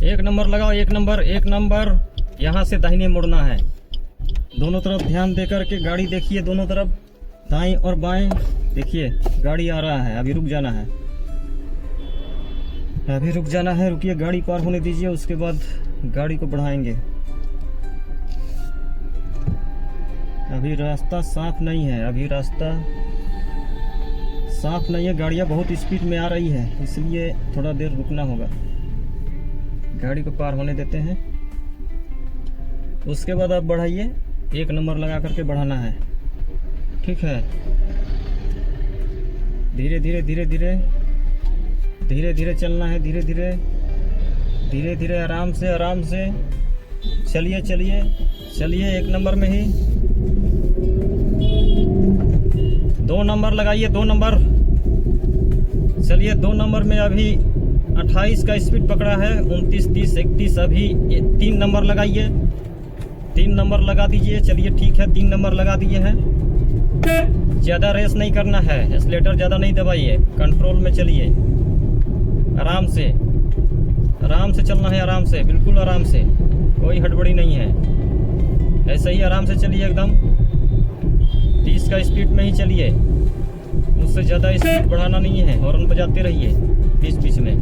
एक नंबर लगाओ, एक नंबर, एक नंबर। यहाँ से दाहिने मुड़ना है। दोनों तरफ ध्यान देकर के गाड़ी देखिए, दोनों तरफ दाएं और बाएं देखिए। गाड़ी आ रहा है, अभी रुक जाना है, अभी रुक जाना है। रुकिए, गाड़ी पार होने दीजिए, उसके बाद गाड़ी को बढ़ाएंगे। अभी रास्ता साफ नहीं है, अभी रास्ता साफ नहीं है। गाड़ियाँ बहुत स्पीड में आ रही है, इसलिए थोड़ा देर रुकना होगा। गाड़ी को पार होने देते हैं, उसके बाद आप बढ़ाइए। एक नंबर लगा करके बढ़ाना है, ठीक है। धीरे धीरे धीरे धीरे धीरे धीरे चलना है, धीरे धीरे धीरे धीरे, आराम से आराम से चलिए चलिए चलिए। एक नंबर में ही 2 नंबर लगाइए, 2 नंबर। चलिए 2 नंबर में अभी 28 का स्पीड पकड़ा है, 29, 30, 31। अभी 3 नंबर लगाइए, 3 नंबर लगा दीजिए। चलिए ठीक है, 3 नंबर लगा दिए हैं। ज़्यादा रेस नहीं करना है, एक्सीलेटर ज़्यादा नहीं दबाइए, कंट्रोल में चलिए। आराम से चलना है, आराम से, बिल्कुल आराम से, कोई हड़बड़ी नहीं है। ऐसे ही आराम से चलिए, एकदम 30 का स्पीड में ही चलिए, उससे ज़्यादा स्पीड बढ़ाना नहीं है। हॉर्न बजाते रहिए बीच बीच में।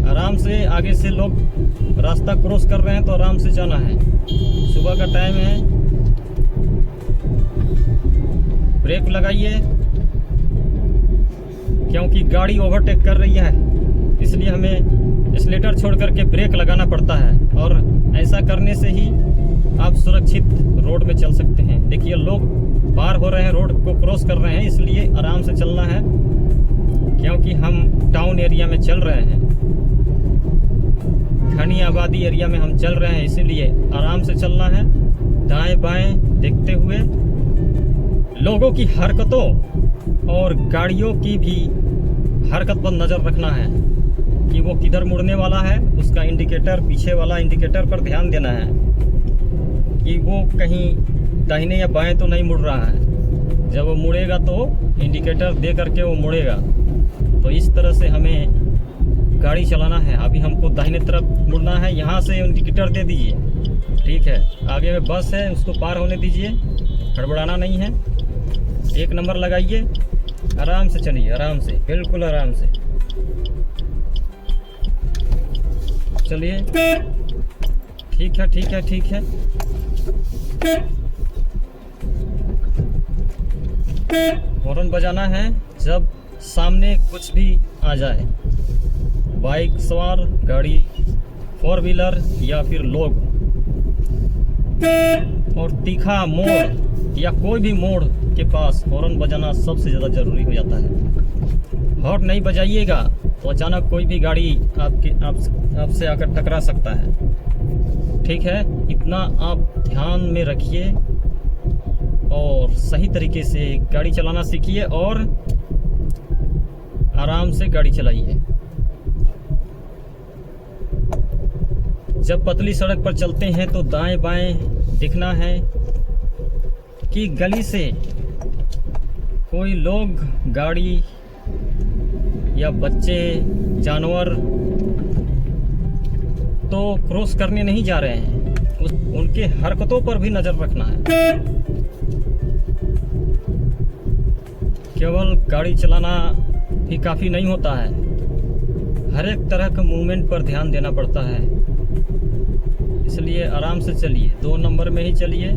आराम से, आगे से लोग रास्ता क्रॉस कर रहे हैं तो आराम से जाना है। सुबह का टाइम है। ब्रेक लगाइए, क्योंकि गाड़ी ओवरटेक कर रही है, इसलिए हमें एक्सीलेटर छोड़ करके ब्रेक लगाना पड़ता है। और ऐसा करने से ही आप सुरक्षित रोड में चल सकते हैं। देखिए, लोग पार हो रहे हैं, रोड को क्रॉस कर रहे हैं, इसलिए आराम से चलना है, क्योंकि हम टाउन एरिया में चल रहे हैं, घनी आबादी एरिया में हम चल रहे हैं, इसीलिए आराम से चलना है। दाएं बाएं देखते हुए, लोगों की हरकतों और गाड़ियों की भी हरकत पर नज़र रखना है कि वो किधर मुड़ने वाला है। उसका इंडिकेटर, पीछे वाला इंडिकेटर पर ध्यान देना है कि वो कहीं दाहिने या बाएं तो नहीं मुड़ रहा है। जब वो मुड़ेगा तो इंडिकेटर दे करके वो मुड़ेगा। तो इस तरह से हमें गाड़ी चलाना है। अभी हमको दाहिने तरफ मुड़ना है, यहाँ से इंडिकेटर दे दीजिए, ठीक है। आगे में बस है, उसको पार होने दीजिए, हड़बड़ाना नहीं है। एक नंबर लगाइए, आराम से चलिए, आराम से, बिल्कुल आराम से चलिए। ठीक है, ठीक है, ठीक है। हॉर्न बजाना है जब सामने कुछ भी आ जाए, बाइक सवार, गाड़ी, 4 व्हीलर या फिर लोग। और तीखा मोड़ या कोई भी मोड़ के पास हॉर्न बजाना सबसे ज़्यादा ज़रूरी हो जाता है। हॉर्न नहीं बजाइएगा तो अचानक कोई भी गाड़ी आपसे आकर टकरा सकता है, ठीक है। इतना आप ध्यान में रखिए और सही तरीके से गाड़ी चलाना सीखिए और आराम से गाड़ी चलाइए। जब पतली सड़क पर चलते हैं तो दाएं बाएं देखना है कि गली से कोई लोग, गाड़ी या बच्चे, जानवर तो क्रॉस करने नहीं जा रहे हैं। उनके हरकतों पर भी नज़र रखना है। केवल गाड़ी चलाना भी काफ़ी नहीं होता है, हर एक तरह के मूवमेंट पर ध्यान देना पड़ता है। इसलिए आराम से चलिए, 2 नंबर में ही चलिए,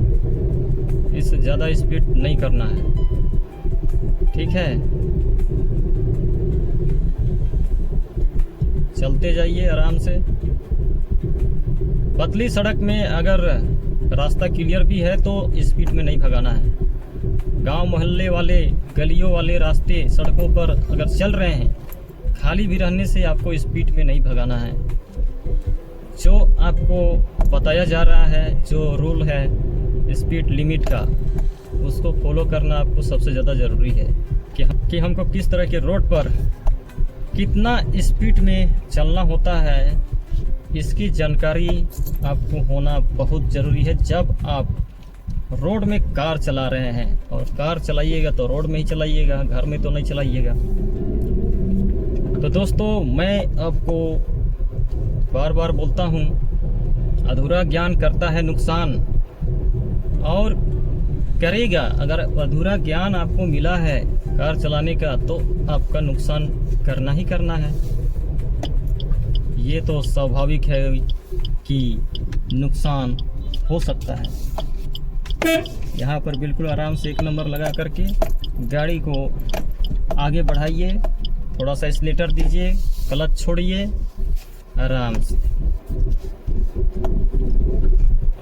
इससे ज़्यादा स्पीड नहीं करना है, ठीक है। चलते जाइए आराम से। पतली सड़क में अगर रास्ता क्लियर भी है तो स्पीड में नहीं भगाना है। गांव मोहल्ले वाले, गलियों वाले रास्ते, सड़कों पर अगर चल रहे हैं, खाली भी रहने से आपको स्पीड में नहीं भगाना है। जो आपको बताया जा रहा है, जो रूल है स्पीड लिमिट का, उसको फॉलो करना आपको सबसे ज़्यादा ज़रूरी है कि हमको किस तरह के रोड पर कितना स्पीड में चलना होता है, इसकी जानकारी आपको होना बहुत ज़रूरी है। जब आप रोड में कार चला रहे हैं, और कार चलाइएगा तो रोड में ही चलाइएगा, घर में तो नहीं चलाइएगा। तो दोस्तों, मैं आपको बार बार बोलता हूँ, अधूरा ज्ञान करता है नुकसान, और करेगा। अगर अधूरा ज्ञान आपको मिला है कार चलाने का, तो आपका नुकसान करना ही करना है। ये तो स्वाभाविक है कि नुकसान हो सकता है। यहाँ पर बिल्कुल आराम से 1 नंबर लगा करके गाड़ी को आगे बढ़ाइए, थोड़ा सा एक्सीलेटर दीजिए, क्लच छोड़िए आराम से,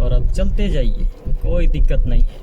और अब चलते जाइए, कोई दिक्कत नहीं है।